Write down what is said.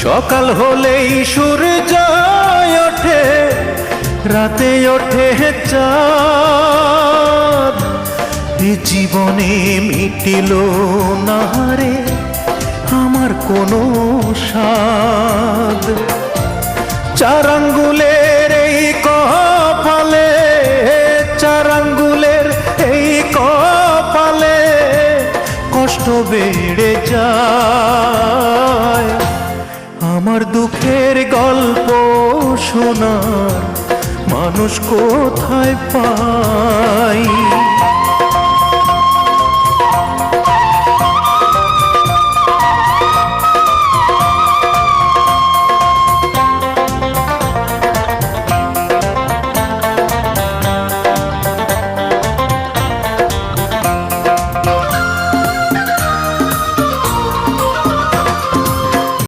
সকাল হলেই সূর্য ওঠে, রাতে ওঠে চাঁদ। এ জীবনে মিটিল না রে আমার কোনো স্বাদ। চার আঙ্গুলের এই কপালে, চার আঙ্গুলের এই কপালে কষ্ট বেড়ে যায়। আমার দুঃখের গল্প শোনার মানুষ কোথায় পাই?